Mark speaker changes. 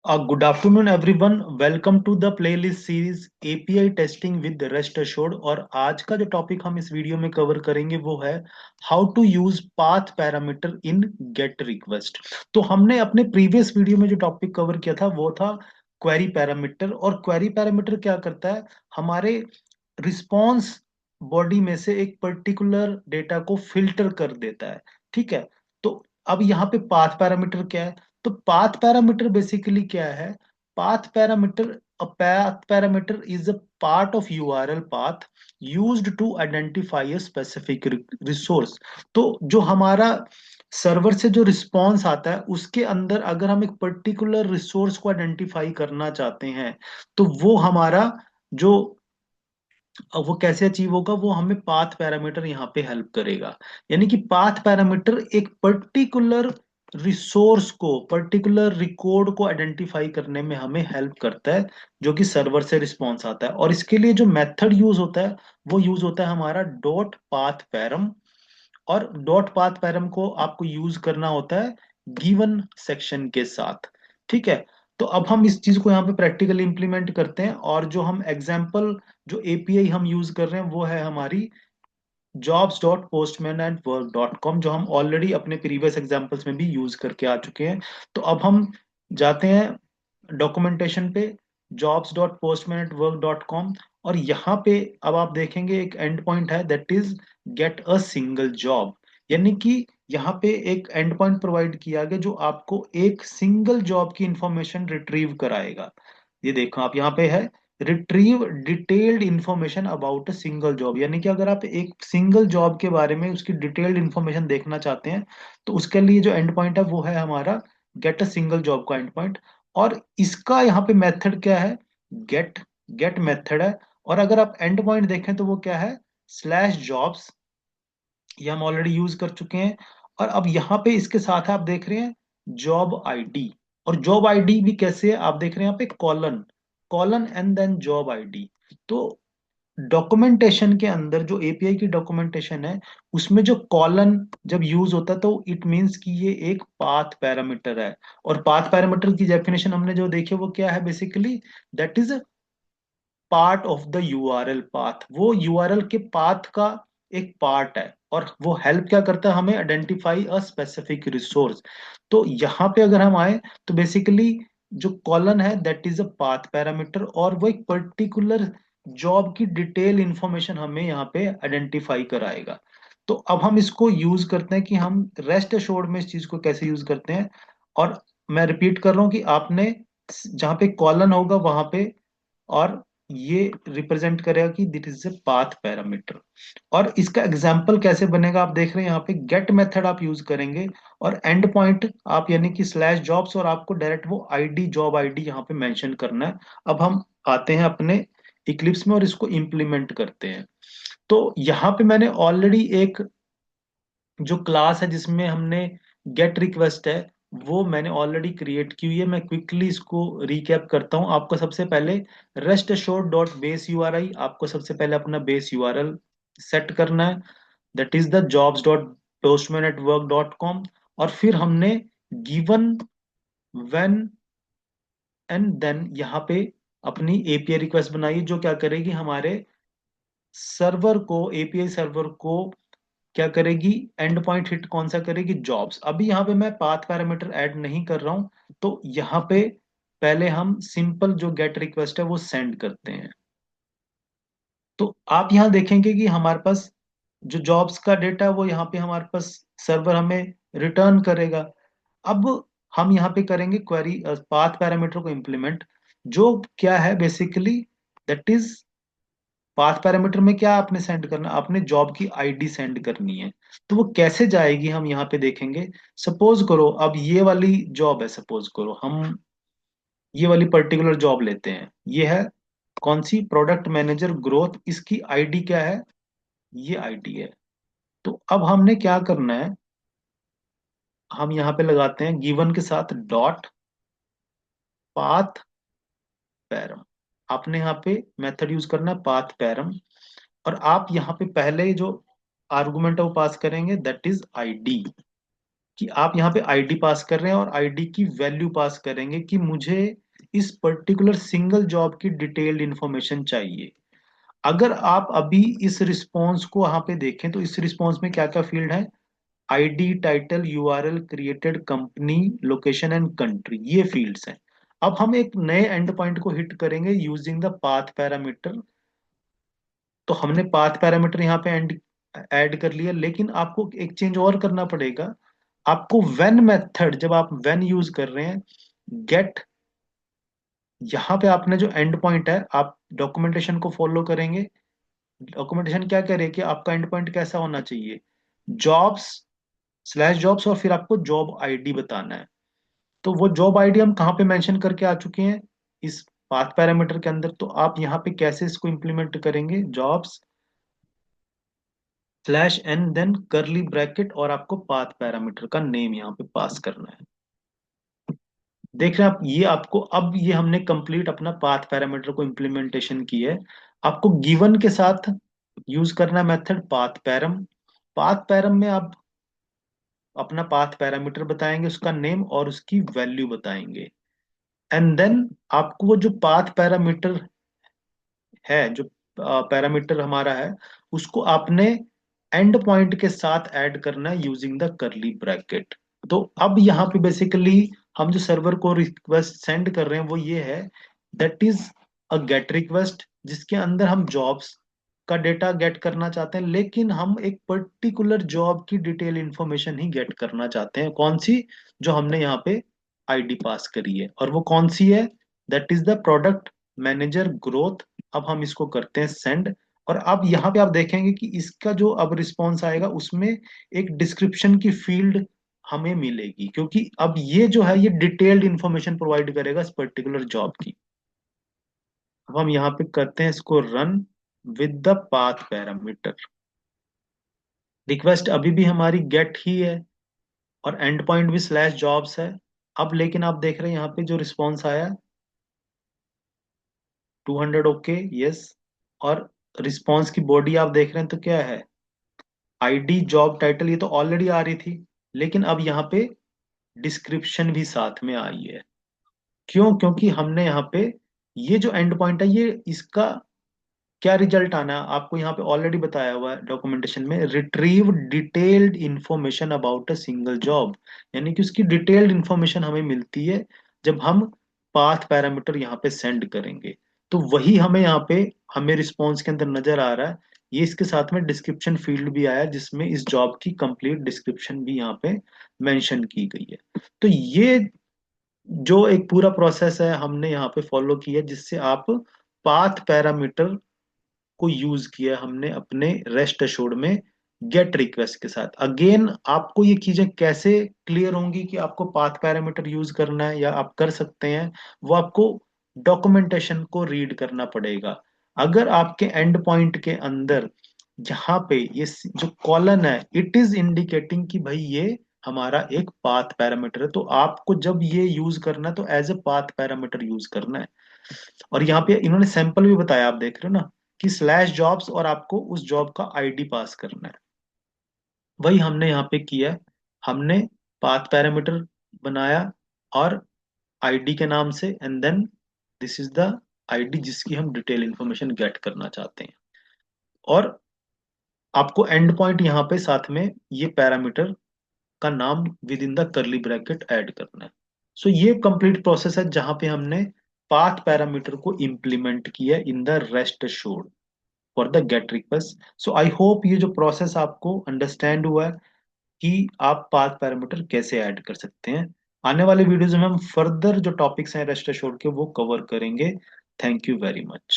Speaker 1: Good afternoon, everyone. Welcome to the playlist series API testing with rest assured। और आज का जो topic हम इस वीडियो में कवर करेंगे वो है how to use path parameter in get request. तो हमने अपने प्रीवियस वीडियो में जो टॉपिक कवर किया था वो था क्वेरी पैरामीटर। और क्वेरी पैरामीटर क्या करता है, हमारे रिस्पॉन्स बॉडी में से एक पर्टिकुलर डेटा को फिल्टर कर देता है। ठीक है। तो अब यहाँ पे पाथ पैरामीटर क्या है? तो पाथ पैरामीटर बेसिकली क्या है? Path parameter, a path parameter is a part of URL path used to identify a specific resource। तो जो हमारा सर्वर से जो रिस्पॉन्स आता है उसके अंदर अगर हम एक पर्टिकुलर रिसोर्स को आइडेंटिफाई करना चाहते हैं तो वो हमारा जो अब वो कैसे अचीव होगा, वो हमें पाथ पैरामीटर यहाँ पे हेल्प करेगा। यानी कि पाथ पैरामीटर एक पर्टिकुलर रिसोर्स को, पर्टिकुलर रिकॉर्ड को आइडेंटिफाई करने में हमें हेल्प करता है, जो कि सर्वर से रिस्पॉन्स आता है। और इसके लिए जो मेथड यूज होता है वो यूज होता है हमारा डॉट पाथ पैरम। और डॉट पाथ पैरम को आपको यूज करना होता है गिवन सेक्शन के साथ। ठीक है। तो अब हम इस चीज को यहाँ पे प्रैक्टिकली इंप्लीमेंट करते हैं। और जो हम एग्जाम्पल, जो एपीआई हम यूज कर रहे हैं वो है हमारी jobs.postman@work.com, जो हम ऑलरेडी अपने प्रीवियस एग्जांपल्स में भी यूज करके आ चुके हैं। तो अब हम जाते हैं डॉक्यूमेंटेशन पे, jobs.postman@work.com। और यहाँ पे अब आप देखेंगे एक एंड पॉइंट है, that is get a single job. यानी कि यहाँ पे एक एंड पॉइंट प्रोवाइड किया गया जो आपको एक सिंगल जॉब की इंफॉर्मेशन रिट्रीव कराएगा। ये देखो आप यहाँ पे है, retrieve detailed information about a single job. यानी कि अगर आप एक सिंगल जॉब के बारे में उसकी डिटेल्ड इंफॉर्मेशन देखना चाहते हैं तो उसके लिए जो एंड पॉइंट है वो है हमारा गेट अ सिंगल जॉब का एंड पॉइंट। और इसका यहाँ पे मेथड क्या है? गेट, गेट मेथड है। और अगर आप एंड पॉइंट देखें तो वो क्या है? Slash jobs. ये हम ऑलरेडी यूज कर चुके हैं। और अब यहाँ पे इसके साथ आप देख रहे हैं जॉब आईडी। और जॉब आईडी भी कैसे है आप देख रहे हैं यहाँ पे, colon, colon and then job ID. तो डॉक्यूमेंटेशन के अंदर जो एपीआई की डॉक्यूमेंटेशन है उसमें जो कॉलन जब यूज होता है तो इट मींस कि ये एक पाथ पैरामीटर है। और पाथ पैरामीटर की डेफिनेशन हमने जो देखी वो क्या है basically? That is part of the URL path. वो यूआरएल के पाथ का एक पार्ट है। और वो हेल्प क्या करता है? हमें आइडेंटिफाई अ स्पेसिफिक रिसोर्स। तो यहाँ पे अगर हम आए तो बेसिकली जो कॉलन है that is a path parameter, और वो एक पर्टिकुलर जॉब की डिटेल इंफॉर्मेशन हमें यहाँ पे आइडेंटिफाई कराएगा। तो अब हम इसको यूज करते हैं कि हम रेस्ट एश्योर्ड में इस चीज को कैसे यूज करते हैं। और मैं रिपीट कर रहा हूँ कि आपने जहाँ पे कॉलन होगा वहां पे, और ये रिप्रेजेंट करेगा कि that is a path parameter. और इसका एग्जाम्पल कैसे बनेगा आप देख रहे हैं यहाँ पे, गेट मेथड आप यूज करेंगे और एंड पॉइंट आप यानी कि स्लैश जॉब्स, और आपको डायरेक्ट वो आईडी, जॉब आईडी यहाँ पे मेंशन करना है। अब हम आते हैं अपने इक्लिप्स में और इसको इंप्लीमेंट करते हैं। तो यहाँ पे मैंने ऑलरेडी एक जो क्लास है जिसमें हमने गेट रिक्वेस्ट है वो मैंने ऑलरेडी क्रिएट की हुई है। मैं क्विकली इसको रिकैप करता हूँ। आपको सबसे पहले rest assured dot base URI, आपको सबसे पहले अपना बेस यूआरएल सेट करना है, that is the jobs dot postman at work dot com. और फिर हमने गिवन व्हेन एंड देन यहाँ पे अपनी एपीआई रिक्वेस्ट बनाई जो क्या करेगी, हमारे सर्वर को, एपीआई सर्वर को क्या करेगी, एंड पॉइंट हिट कौन सा करेगी? जॉब्स। अभी यहाँ पे मैं पाथ पैरामीटर ऐड नहीं कर रहा हूं। तो यहाँ पे पहले हम सिंपल जो गेट रिक्वेस्ट है वो सेंड करते हैं। तो आप यहाँ देखेंगे कि हमारे पास जो जॉब्स का डेटा है वो यहाँ पे हमारे पास सर्वर हमें रिटर्न करेगा। अब हम यहाँ पे करेंगे क्वेरी पाथ पैरामीटर को इंप्लीमेंट, जो क्या है basically, that is path parameter में क्या आपने सेंड करना, आपने जॉब की आईडी सेंड करनी है। तो वो कैसे जाएगी हम यहाँ पे देखेंगे। सपोज करो अब ये वाली जॉब है, सपोज करो हम ये वाली पर्टिकुलर जॉब लेते हैं। ये है कौन सी? Product manager growth. इसकी आईडी क्या है? ये आईडी है। तो अब हमने क्या करना है, हम यहाँ पे लगाते हैं गिवन के साथ डॉट पाथ पैरम। आपने यहाँ पे मेथड यूज करना है पाथ पैरम। और आप यहाँ पे पहले जो आर्गुमेंट है वो पास करेंगे, दैट इज आईडी। कि आप यहाँ पे आईडी पास कर रहे हैं और आईडी की वैल्यू पास करेंगे कि मुझे इस पर्टिकुलर सिंगल जॉब की डिटेल्ड इंफॉर्मेशन चाहिए। अगर आप अभी इस रिस्पॉन्स को वहां पे देखें तो इस रिस्पॉन्स में क्या क्या फील्ड है? ID, title, URL, created company, location and country, ये फील्ड्स हैं। अब हम एक नए एंड पॉइंट को हिट करेंगे यूजिंग द पाथ पैरामीटर। तो हमने पाथ पैरामीटर यहाँ पे ऐड कर लिया, लेकिन आपको एक चेंज और करना पड़ेगा। आपको व्हेन मेथड, जब आप व्हेन यूज कर रहे हैं, गेट, यहाँ पे आपने जो एंड पॉइंट है, आप डॉक्यूमेंटेशन को फॉलो करेंगे। डॉक्यूमेंटेशन क्या करे कि आपका एंड पॉइंट कैसा होना चाहिए? जॉब्स, स्लैश जॉब्स, और फिर आपको जॉब आईडी बताना है। तो वो जॉब आईडी हम कहाँ पे मेंशन करके आ चुके हैं? इस पाथ पैरामीटर के अंदर। तो आप यहाँ पे कैसे इसको इंप्लीमेंट करेंगे? Jobs slash and then curly bracket, और आपको पाथ पैरामीटर का नेम यहाँ पे पास करना है। देख रहे हैं आप, ये आपको अब ये हमने कंप्लीट अपना पाथ पैरामीटर को इम्प्लीमेंटेशन की है। आपको गिवन के साथ यूज करना method path param. Path param में आप अपना पाथ पैरामीटर बताएंगे, उसका नेम और उसकी वैल्यू बताएंगे। एंड देन आपको वो जो पाथ पैरामीटर है, जो पैरामीटर हमारा है, उसको आपने एंड पॉइंट के साथ ऐड करना है यूजिंग द करली ब्रैकेट। तो अब यहाँ पे बेसिकली हम जो सर्वर को रिक्वेस्ट सेंड कर रहे हैं वो ये है, that is a gate request, जिसके अंदर हम जॉब्स का डेटा गेट करना चाहते हैं, लेकिन हम एक पर्टिकुलर जॉब की डिटेल इंफॉर्मेशन ही गेट करना चाहते हैं। कौन सी? जो हमने यहाँ पे आईडी पास करी है, और वो कौन सी है? That is the product manager growth. अब हम इसको करते हैं सेंड। और अब यहाँ पे आप देखेंगे कि इसका जो अब रिस्पॉन्स आएगा उसमें एक डिस्क्रिप्शन की फील्ड हमें मिलेगी, क्योंकि अब ये जो है ये डिटेल्ड इंफॉर्मेशन प्रोवाइड करेगा इस पर्टिकुलर जॉब की। अब हम यहाँ पे करते हैं इसको run with the path parameter. Request अभी भी हमारी गेट ही है, और एंड पॉइंट भी स्लैश जॉब्स है। अब लेकिन आप देख रहे हैं यहाँ पे जो रिस्पॉन्स आया, 200 ओके, यस। और रिस्पॉन्स की बॉडी आप देख रहे हैं तो क्या है? आईडी, जॉब टाइटल, ये तो ऑलरेडी आ रही थी, लेकिन अब यहाँ पे डिस्क्रिप्शन भी साथ में आई है। क्यों? क्योंकि हमने यहाँ पे ये जो एंड पॉइंट है, ये इसका क्या रिजल्ट आना है आपको यहाँ पे ऑलरेडी बताया हुआ है डॉक्यूमेंटेशन में, retrieve detailed information about a single job. यानी कि उसकी डिटेल्ड इंफॉर्मेशन हमें मिलती है जब हम पाथ पैरामीटर यहाँ पे सेंड करेंगे। तो वही हमें यहाँ पे हमें रिस्पॉन्स के अंदर नजर आ रहा है। ये इसके साथ में डिस्क्रिप्शन फील्ड भी आया, जिसमें इस जॉब की कंप्लीट डिस्क्रिप्शन भी यहाँ पे मेंशन की गई है। तो ये जो एक पूरा प्रोसेस है हमने यहाँ पे फॉलो किया, जिससे आप पाथ पैरामीटर को यूज किया हमने अपने रेस्ट एश्योर्ड में गेट रिक्वेस्ट के साथ। अगेन आपको ये चीजें कैसे क्लियर होंगी कि आपको पाथ पैरामीटर यूज करना है या आप कर सकते हैं, वो आपको डॉक्यूमेंटेशन को रीड करना पड़ेगा। अगर आपके एंड पॉइंट के अंदर यहाँ पे ये जो कॉलन है, इट इज इंडिकेटिंग कि भाई ये हमारा एक पाथ पैरामीटर है, तो आपको जब ये यूज करना है तो as a path parameter use करना है। और यहाँ पे इन्होंने सैंपल भी बताया, आप देख रहे हो ना, कि स्लैश जॉब्स, और आपको उस जॉब का आईडी पास करना है। वही हमने यहाँ पे किया है। हमने पाथ पैरामीटर बनाया और आईडी के नाम से, and then this is the ID जिसकी हम डिटेल इंफॉर्मेशन गेट करना चाहते हैं। और आपको एंड पॉइंट यहाँ पे साथ में ये पैरामीटर का नाम विद इन द करली ब्रैकेट ऐड करना है। सो ये कंप्लीट प्रोसेस है जहां पे हमने पाथ पैरामीटर को इंप्लीमेंट किया in the rest assured for the gate request. So I hope ये जो प्रोसेस आपको अंडरस्टैंड हुआ है कि आप पाथ पैरामीटर कैसे ऐड कर सकते हैं। आने वाले वीडियोज में हम फर्दर जो टॉपिक्स हैं रेस्ट एश्योर्ड के वो कवर करेंगे। Thank you very much.